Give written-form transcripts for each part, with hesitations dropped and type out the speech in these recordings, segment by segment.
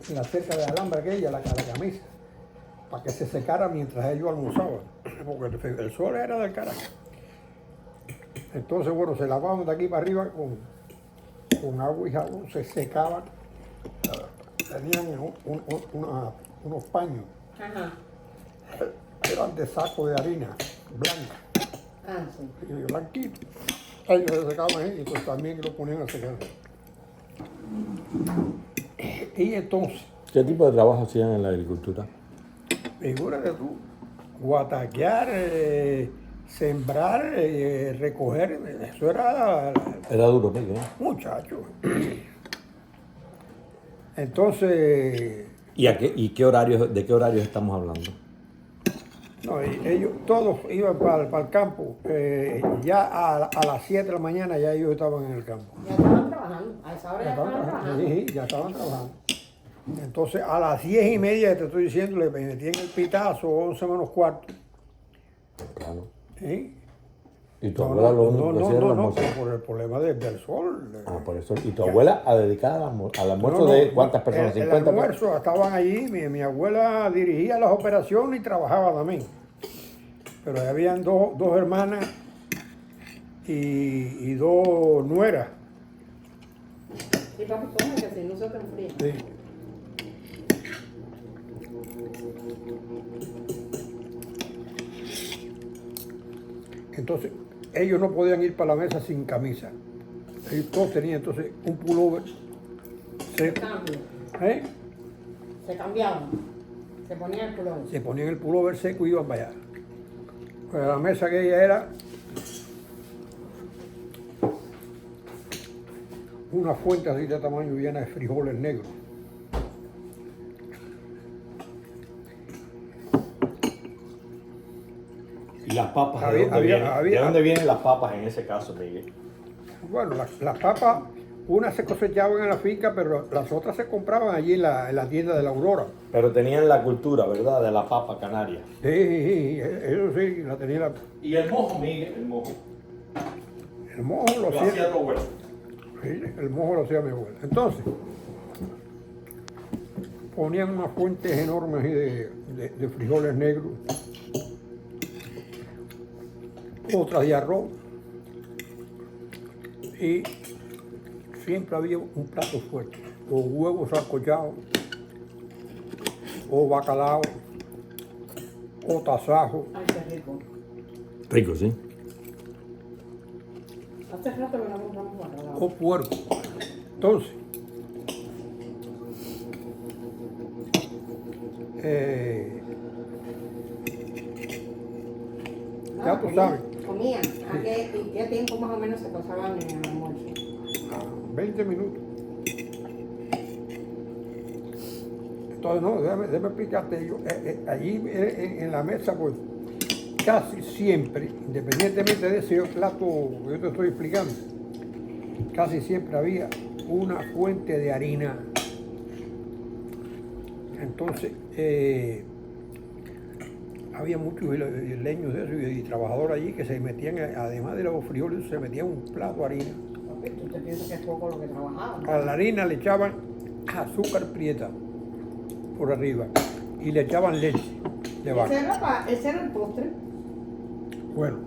en la cerca de alambre aquella, la camisa, para que se secara mientras ellos almorzaban, porque el sol era del carajo. Entonces, bueno, se lavaban de aquí para arriba con agua y jabón, se secaban, tenían unos paños, Ajá. eran de saco de harina blanca, Sí. y blanquito. Ellos se secaban ahí, entonces también lo ponían a secar. Y entonces, ¿Qué tipo de trabajo hacían en la agricultura? figúrate tú, guataquear, sembrar, recoger, eso era Era duro, ¿no? muchacho. Entonces, ¿Y qué horarios, de qué horarios estamos hablando? no, ellos todos iban para el campo, ya a las 7 de la mañana ya ellos estaban en el campo. Ya estaban trabajando. A esa hora ya estaban Sí, trabajando. sí, ya estaban trabajando. Entonces, a las 10:30, te estoy diciendo, le metían el pitazo, 11 menos cuarto. Claro. ¿Sí? ¿Y tu abuela lo único que hacía era el almuerzo? por el problema del sol. Ah, por eso. ¿Y tu abuela a dedicar al almuerzo de cuántas personas? El 50 almuerzo, estaban allí, mi abuela dirigía las operaciones y trabajaba también. Pero habían dos hermanas y dos nueras. Sí, papi, come, que si no se te enfría. Sí. Entonces, ellos no podían ir para la mesa sin camisa. Ellos todos tenían entonces un pullover seco. Cambio. ¿Eh? Se cambiaban. Se ponía el pulón. Se ponían el pullover seco y iban para allá. Pues la mesa que ella era una fuente así de tamaño llena de frijoles negros. ¿Y las papas? ¿De Había- dónde había- vienen? había- ¿De dónde vienen las papas en ese caso, Miguel? Bueno, las papas, unas se cosechaban en la finca, pero las otras se compraban allí en la tienda de la Aurora. Pero tenían la cultura, ¿verdad? De la papa canaria. Sí, eso sí, la tenía ¿Y el mojo, Miguel? El mojo. el mojo lo hacía. tu abuelo. Sí, el mojo lo hacía mi abuela. Entonces, ponían unas fuentes enormes ahí de frijoles negros, otras de arroz, y siempre había un plato fuerte, o huevos sancochados, o bacalao, o tasajo. Ay, qué rico. Rico, sí. Hace rato que no compramos bacalao. o puerco. Entonces, ya tú sabes, Comían. ¿Y qué tiempo más o menos se pasaban en el almuerzo? 20 minutos. Entonces, no, déjame explicarte. Allí en la mesa, pues, casi siempre, independientemente de ese plato que yo te estoy explicando, casi siempre había una fuente de harina. Entonces, había muchos leños de eso y trabajadores allí que se metían, además de los frijoles, se metían un plato de harina. Papi, tú te piensas que es poco lo que trabajaban. A la harina le echaban azúcar prieta por arriba y le echaban leche de vaca. Ese era el postre. Bueno,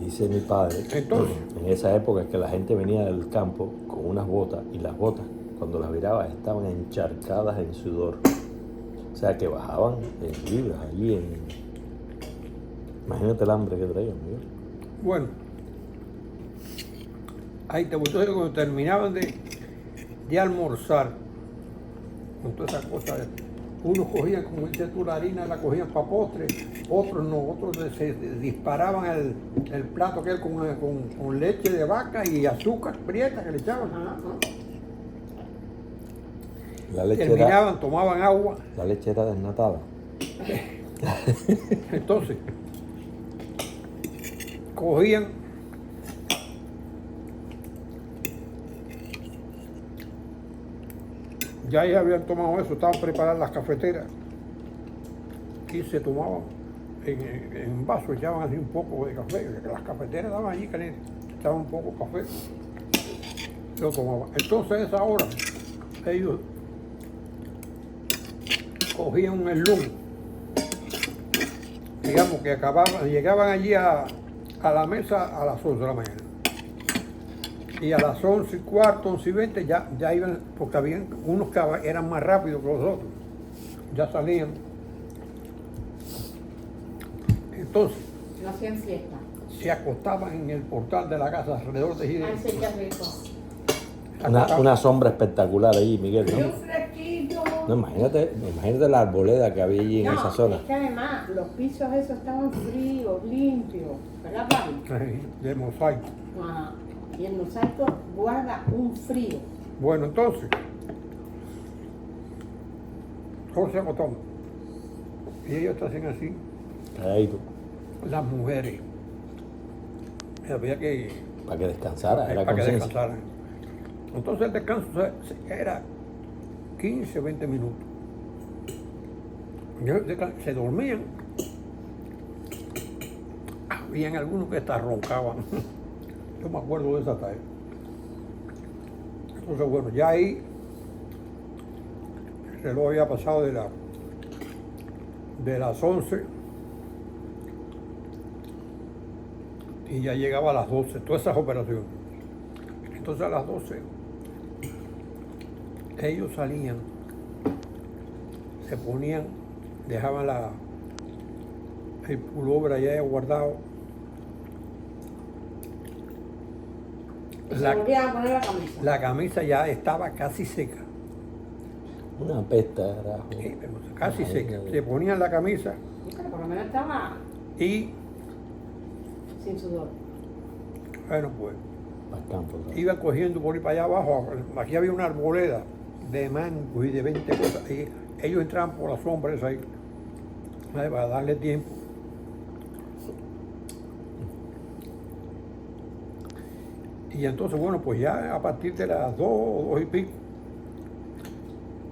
Dice mi padre, Entonces. en esa época es que la gente venía del campo con unas botas y las botas, cuando las viraba, estaban encharcadas en sudor. O sea, que bajaban en libras allí en... Imagínate el hambre que traían, Miguel. bueno. Ahí te gustó cuando terminaban de almorzar con todas esas cosas. Unos cogían, como dices tú, la harina la cogían para postre, otros no, otros se disparaban el plato aquel con leche de vaca y azúcar prieta que le echaban. La leche Terminaban, tomaban agua. la leche era desnatada. Entonces, cogían ya ellos habían tomado eso, estaban preparadas las cafeteras y se tomaban en vaso, echaban así un poco de café, que las cafeteras estaban allí calientes, echaban un poco de café, lo tomaban. Entonces a esa hora ellos cogían el lunes, digamos que llegaban allí a la mesa a las 11 de la mañana. Y a las 11:15, 11:20 ya iban, porque habían unos que eran más rápidos que los otros, ya salían. Entonces, No hacían fiesta. se acostaban en el portal de la casa alrededor de Ay, sí, qué rico. Una sombra espectacular ahí, Miguel, Y un ¿no? fresquito. No, imagínate la arboleda que había allí en esa zona. Es que además los pisos esos estaban fríos, limpios, ¿verdad, papi? de mosaico. Ajá. Y el mosaico guarda un frío. Bueno, entonces, todos se acostaban. Y ellos hacían así, Calladito, las mujeres. Había que para que descansara, era para que conciencia. descansaran. Entonces el descanso era 15, 20 minutos. Se dormían. Habían algunos que hasta roncaban. Yo me acuerdo de esa tarde. Entonces, bueno, ya ahí el reloj había pasado de las 11 y ya llegaba a las 12, todas esas operaciones. Entonces a las 12 ellos salían, se ponían, dejaban el pullover allá guardado. Y se volvían a poner la camisa. La camisa ya estaba casi seca, Una pesta, carajo. casi Ay, seca. qué Se ponían la camisa Sí, pero por lo menos estaba y, sin sudor. bueno, pues, Para el campo, ¿sabes? iban cogiendo por ahí para allá abajo. Aquí había una arboleda de mangos y de 20 cosas. Y ellos entraban por las sombras ahí, ¿sabes? Para darle tiempo. Y entonces, bueno, pues ya a partir de las 2 y pico,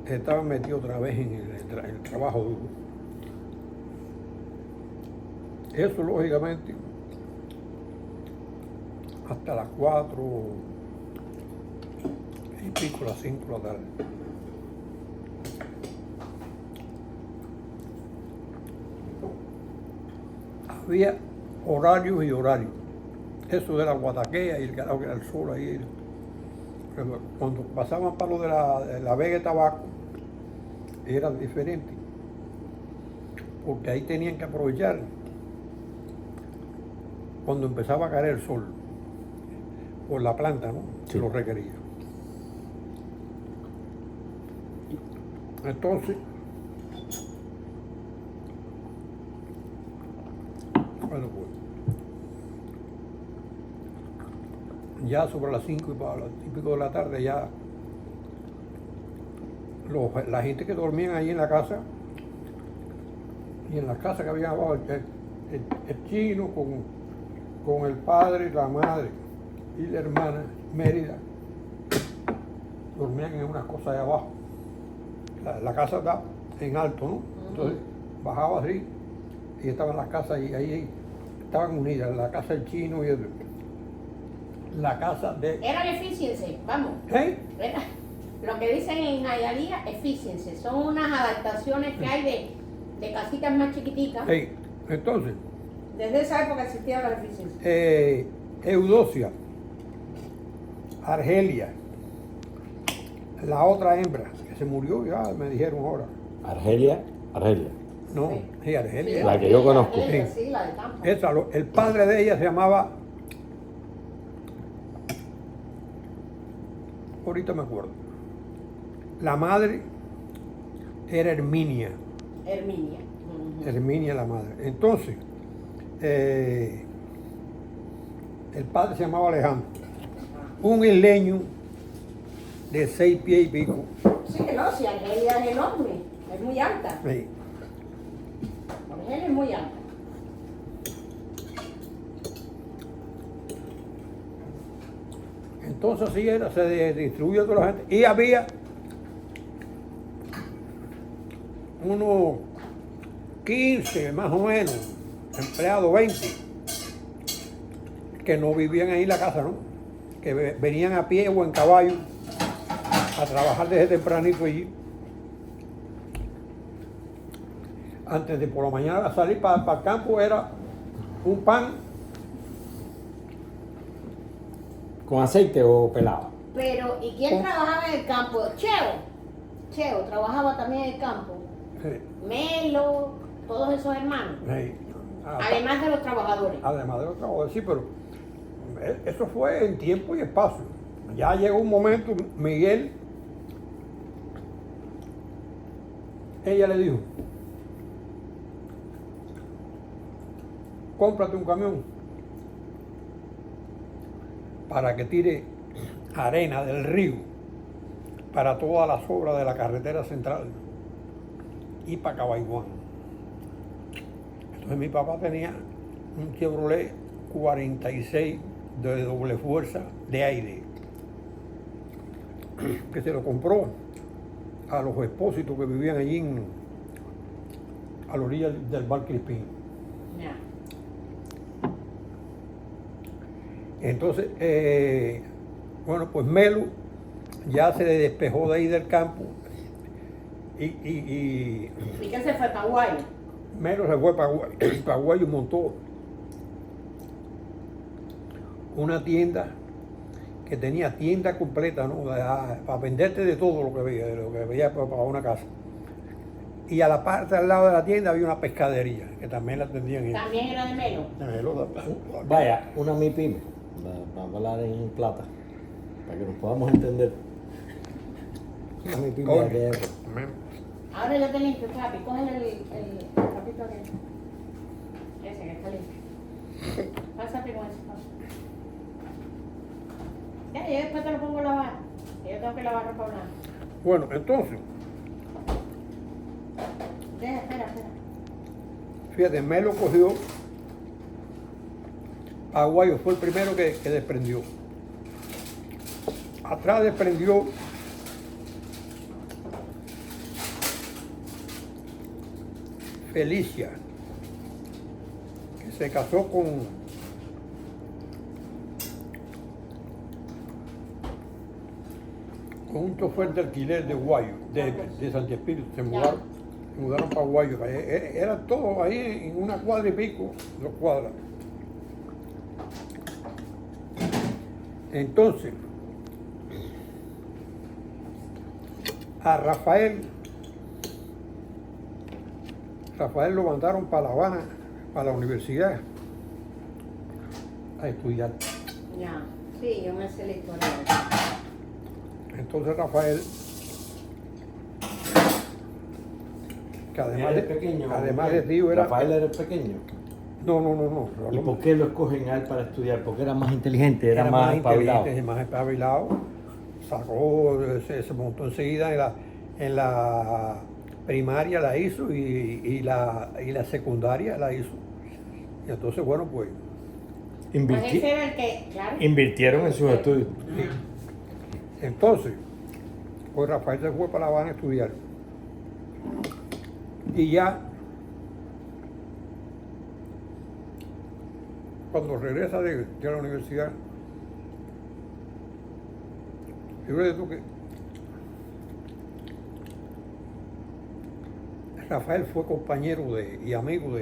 estaban metidos otra vez en el trabajo duro. Eso, lógicamente, hasta las 4 y pico, las 5 de la tarde. Había horarios y horarios. Eso de la guataquea y el carajo que era el sol ahí. Pero cuando pasaban para lo de la vega de tabaco, era diferente. Porque ahí tenían que aprovechar cuando empezaba a caer el sol. Por la planta, ¿no? Sí. Que lo requería. Entonces, bueno, pues, ya sobre las 5 y para las 5 de la tarde, ya la gente que dormían ahí en la casa, y en las casas que había abajo, el chino con el padre, la madre y la hermana Mérida, dormían en unas cosas de abajo. La casa está en alto, ¿no? Entonces bajaba así y estaban las casas y ahí estaban unidas, la casa del chino y la casa de... Eran efficiency, vamos. ¿Eh? Lo que dicen en Hialeah, efficiency, son unas adaptaciones que hay de casitas más chiquiticas. Sí. Entonces, Desde esa época existían las efficiency. Eudocia, Argelia, la otra hembra que se murió, ya me dijeron ahora. Argelia. No, Sí. sí, Argelia. La que yo conozco. Ella, Sí. sí, la de Tampa. El padre de ella se llamaba, ahorita me acuerdo, la madre era Herminia, Herminia. Ujú. Herminia la madre. Entonces, el padre se llamaba Alejandro, un isleño de 6 pies y pico. Sí, que no, si Argelia es enorme, es muy alta. Sí. Argelia es muy alta. Entonces así era, se distribuyó toda la gente. Y había unos 15 más o menos, empleados 20, que no vivían ahí en la casa, ¿no? Que venían a pie o en caballo a trabajar desde tempranito allí. antes de por la mañana salir para el campo era un pan. ¿Con aceite o pelado? Pero, ¿y quién Oh. trabajaba en el campo? Cheo trabajaba también en el campo. Sí, Melo, todos esos hermanos. sí. Además de los trabajadores. Además de los trabajos, sí, pero eso fue en tiempo y espacio. Ya llegó un momento, Miguel, ella le dijo, cómprate un camión para que tire arena del río para todas las obras de la carretera central y para Cabaiguán. Entonces mi papá tenía un Chevrolet 46 de doble fuerza de aire, que se lo compró a los expósitos que vivían allí a la orilla del Bar Crispín. Ya. Entonces, bueno, pues Melo ya se despejó de ahí del campo y ¿Y qué se fue para Guayo? Melo se fue para Guayo y montó una tienda que tenía tienda completa, ¿no? Para venderte de todo lo que veía para una casa. Y a la parte al lado de la tienda había una pescadería, que también la atendían ellos. También era de Melo. Vaya, una MIPYME, para hablar en plata, para que nos podamos entender. Una MIPYME de aquella época. Ahora yo te limpio, papi. Cógele el trapito aquel. Ese que está limpio. Pásate con ese. Ya, yo después te lo pongo a lavar. Yo tengo que lavar ropa blanca. Bueno, entonces, Espera. fíjate, Melo cogió, Aguayo fue el primero que desprendió. Atrás desprendió Felicia, que se casó con un chofer de alquiler de Guayo, de Santi Espíritu. Se mudaron para Guayo. Era todo ahí en una cuadra y pico, 2 cuadras. Entonces, a Rafael lo mandaron para La Habana, para la universidad, a estudiar. Ya. Sí, yo me sé la historia. Entonces Rafael, que además Era pequeño. además de tío era... Rafael era el pequeño. No. ¿Y por qué lo escogen a él para estudiar? Porque era más inteligente, era más espabilado. inteligente, más espabilado. Sacó, se montó enseguida en la primaria la hizo y la secundaria la hizo. Y entonces, bueno, pues... Pues ese era el que, claro. Invirtieron en sus estudios. Entonces, pues Rafael se fue para La Habana a estudiar. Y ya, cuando regresa de la universidad, fíjate tú que Rafael fue compañero y amigo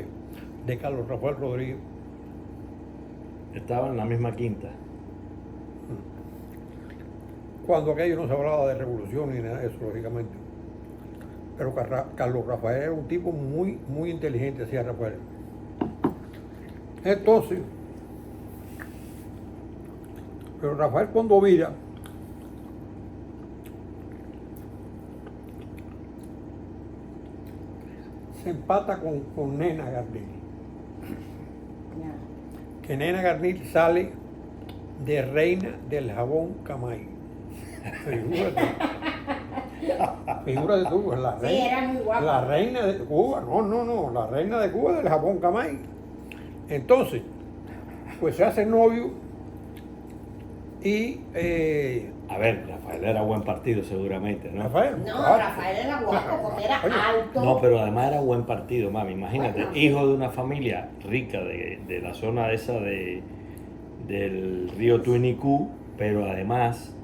de Carlos Rafael Rodríguez. Estaba en la misma quinta. Cuando aquello no se hablaba de revolución ni nada de eso, lógicamente. Pero Carlos Rafael era un tipo muy, muy inteligente, decía Rafael. Entonces, pero Rafael cuando vira, se empata con Nena Garnil. Ya. Que Nena Garnil sale de reina del jabón Camay. Figúrate tú, la reina. Sí, era muy guapa. La reina de Cuba, no, la reina de Cuba del jabón Camay. Entonces, pues se hace novio y A ver, Rafael era buen partido seguramente, ¿no? Rafael. No, claro. Rafael era guapo porque era Oye, alto. No, pero además era buen partido, mami. Imagínate, Bueno. hijo de una familia rica de la zona esa del río Tuinicú, pero además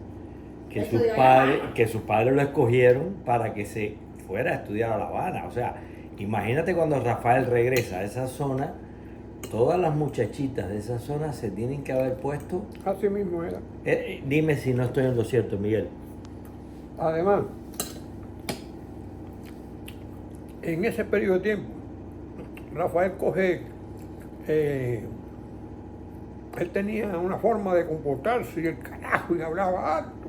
Estudió en La Habana. que sus padres lo escogieron para que se fuera a estudiar a La Habana. O sea, imagínate cuando Rafael regresa a esa zona, todas las muchachitas de esa zona se tienen que haber puesto. Así mismo era. Dime si no estoy en lo cierto, Miguel. Además, en ese periodo de tiempo, Rafael coge, él tenía una forma de comportarse y el carajo y hablaba alto.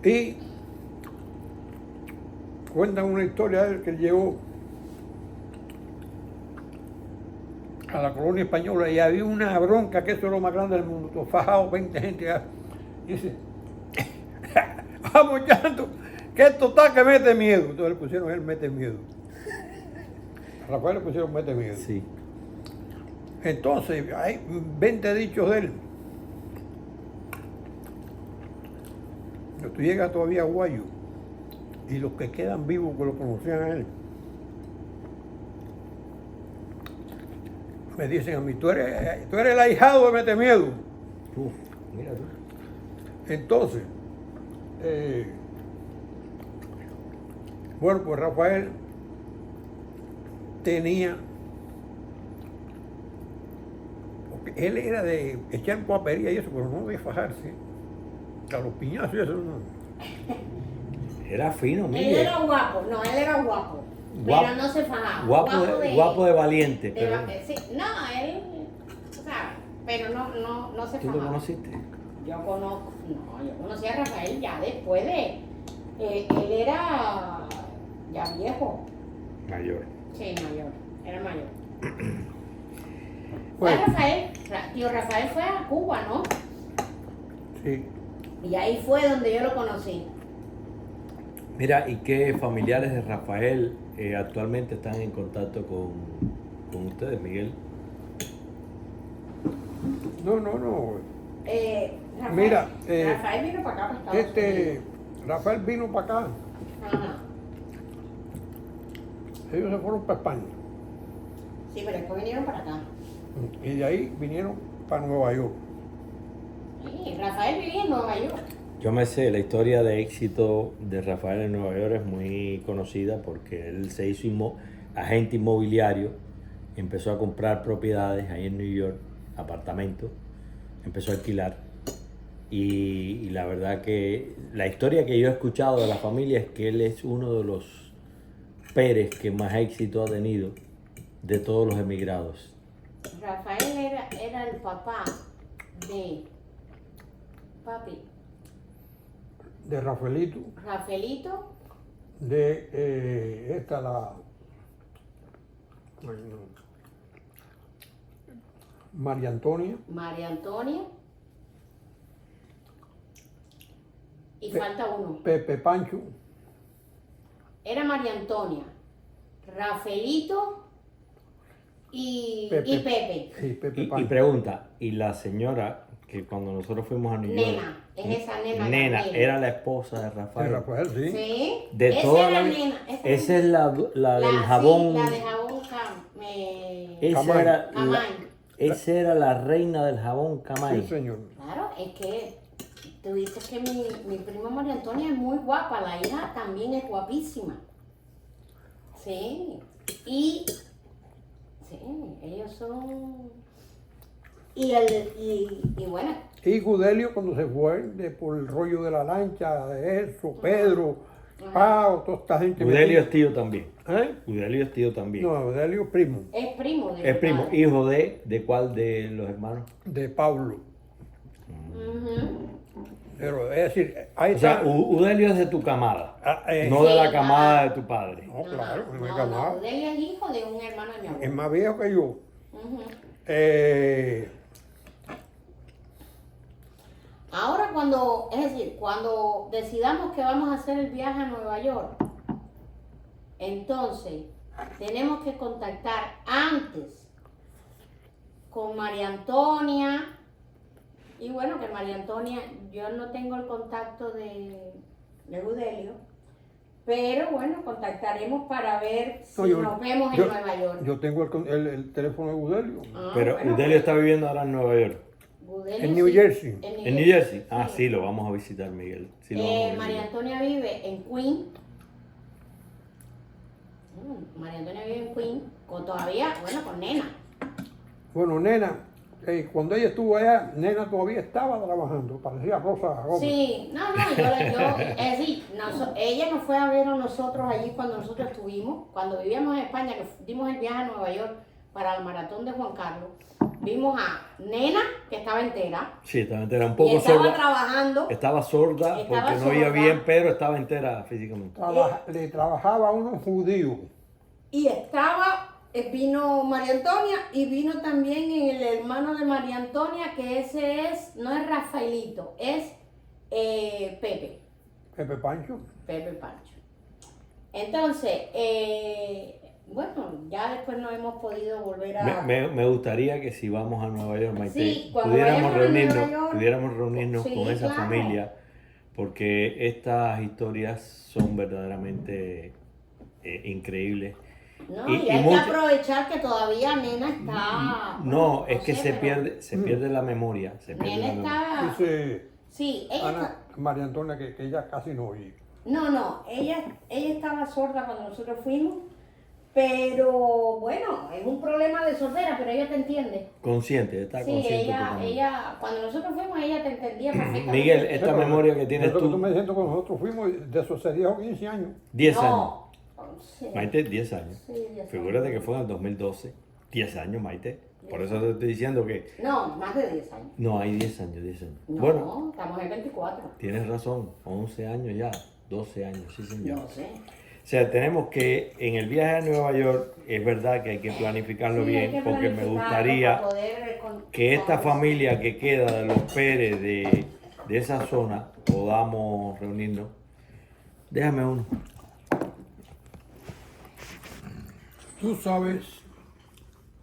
Y cuentan una historia de él que llegó a la colonia española y había una bronca, que eso es lo más grande del mundo, todo fajado, 20 gente. Y dice, vamos llanto, que esto está que mete miedo. Entonces le pusieron él mete miedo. A Rafael le pusieron mete miedo. Sí. Entonces, hay 20 dichos de él. Pero tú llegas todavía a Guayo y los que quedan vivos que lo conocían a él, me dicen a mí, tú eres el ahijado de Mete Miedo. Uf, mira tú. Entonces, bueno, pues Rafael tenía, porque él era de echar guapería y eso, pero no de fajarse. A los piñazos y eso no. Era fino, Él Miguel. era guapo, no, él era guapo. Guapo. Pero no se fajaba. Guapo de valiente. de Pero, sí, no, él, o sea, pero no se ¿tú lo fajaba. conociste? Yo conocí a Rafael ya después de, él era ya viejo, Mayor. sí, mayor, era mayor. Bueno. Tío Rafael fue a Cuba, ¿no? Sí. Y ahí fue donde yo lo conocí. Mira, ¿y qué familiares de Rafael actualmente están en contacto con ustedes, Miguel? No. Rafael, Mira, Rafael vino para acá, para Estados Unidos. Rafael vino para acá. Ajá. Ellos se fueron para España. Sí, pero después vinieron para acá. Y de ahí vinieron para Nueva York. Sí, Rafael vivía en Nueva York. Yo me sé, la historia de éxito de Rafael en Nueva York es muy conocida porque él se hizo agente inmobiliario, empezó a comprar propiedades ahí en New York, apartamentos, empezó a alquilar. Y la verdad que la historia que yo he escuchado de la familia es que él es uno de los Pérez que más éxito ha tenido de todos los emigrados. Rafael era el papá de papi, De Rafaelito, Rafaelito, de María Antonia, María Antonia y Pe- falta uno. Pepe Pancho, Era María Antonia, Rafaelito y Pepe. Pepe. sí, Pepe Y Pancho. pregunta, ¿y la señora que cuando nosotros fuimos a New York? Nena, es esa nena. Nena, Gabriela. era la esposa de De Rafael. Rafael, sí. Sí. De Esa toda era la nena. Esa es la del jabón. Sí, la de jabón Esa Camay. era Camay. esa era la reina del jabón Camay. Sí, señor. Claro, es que tú dices que mi prima María Antonia es muy guapa, la hija también es guapísima. Sí, y sí, ellos son. Y bueno, Y Gudelio cuando se fue por el rollo de la lancha, de eso, Pedro, Pau, toda esta gente. Udelio es tío también. ¿Eh? Udelio es tío también. No, Gudelio primo, es primo de Es mi primo, padre. hijo de cuál de los hermanos. de Pablo. Ujú. Pero es decir, ahí O sea, está. Udelio es de tu camada, No, no de Sí, la camada ajá. de tu padre. claro, no me no, camada. Udelio es hijo de un hermano de mi Es abuelo. más viejo que yo. Ujú. Ahora cuando decidamos que vamos a hacer el viaje a Nueva York, entonces tenemos que contactar antes con María Antonia. Y bueno, que María Antonia, yo no tengo el contacto de Udelio, pero bueno, contactaremos para ver si No, nos vemos en Nueva York. Yo tengo el teléfono de Gudelio. Ah, Pero bueno, Udelio está viviendo ahora en Nueva York. Udelio En New sí, Jersey. ¿En New Jersey? Ah, sí, lo vamos a visitar, Miguel. Sí, lo vamos a María visitar. Antonia vive en Queens María Antonia vive en Queen, todavía, bueno, con Nena. Bueno, Nena, cuando ella estuvo allá, Nena todavía estaba trabajando, parecía Rosa Gómez. Sí, no, es decir, ella nos fue a ver a nosotros allí cuando nosotros estuvimos, cuando vivíamos en España, que dimos el viaje a Nueva York para el maratón de Juan Carlos, vimos a Nena, que estaba entera, Sí, estaba entera, un y poco estaba sorda. trabajando, Estaba sorda Estaba porque no oía sorda. bien, pero estaba entera físicamente. Le trabajaba a unos judíos. y vino María Antonia, y vino también el hermano de María Antonia, que ese no es Rafaelito, es Pepe. Pepe Pancho. Pepe Pancho. Entonces, bueno, ya después no hemos podido volver a... Me gustaría que si vamos a Nueva York, Maite, Sí, cuando vayamos a Nueva York, pudiéramos reunirnos sí, con esa claro. familia, porque estas historias son verdaderamente increíbles. No, y y hay mucho- que aprovechar que todavía Nena está... No, es que sé, se pero pierde la memoria. Se pierde Nena la memoria. está... Dice Sí, ella Ana, María Antonia que ella casi no oye. No, ella estaba sorda cuando nosotros fuimos, pero bueno, es un problema de sordera, pero ella te entiende. Consciente, está Sí, consciente ella, totalmente. cuando nosotros fuimos, ella te entendía perfectamente. Miguel, esta Pero memoria que tienes eso que tú tú, me dices cuando nosotros fuimos, de eso se 10 o 15 años. 10 años. No, 11. Maite, 10 años. Sí, 10 Figúrate años. que fue en el 2012. 10 años, Maite. Por eso te estoy diciendo que No, más de 10 años. no hay 10 años, 10 años. No, Bueno, estamos en 24. tienes razón, 11 años ya, 12 años, sí señor. No sé. O sea, tenemos que en el viaje a Nueva York, es verdad que hay que planificarlo Sí, hay bien, que porque me planificarlo gustaría para poder, que esta con- familia que queda de los Pérez de esa zona podamos reunirnos. Déjame uno. Tú sabes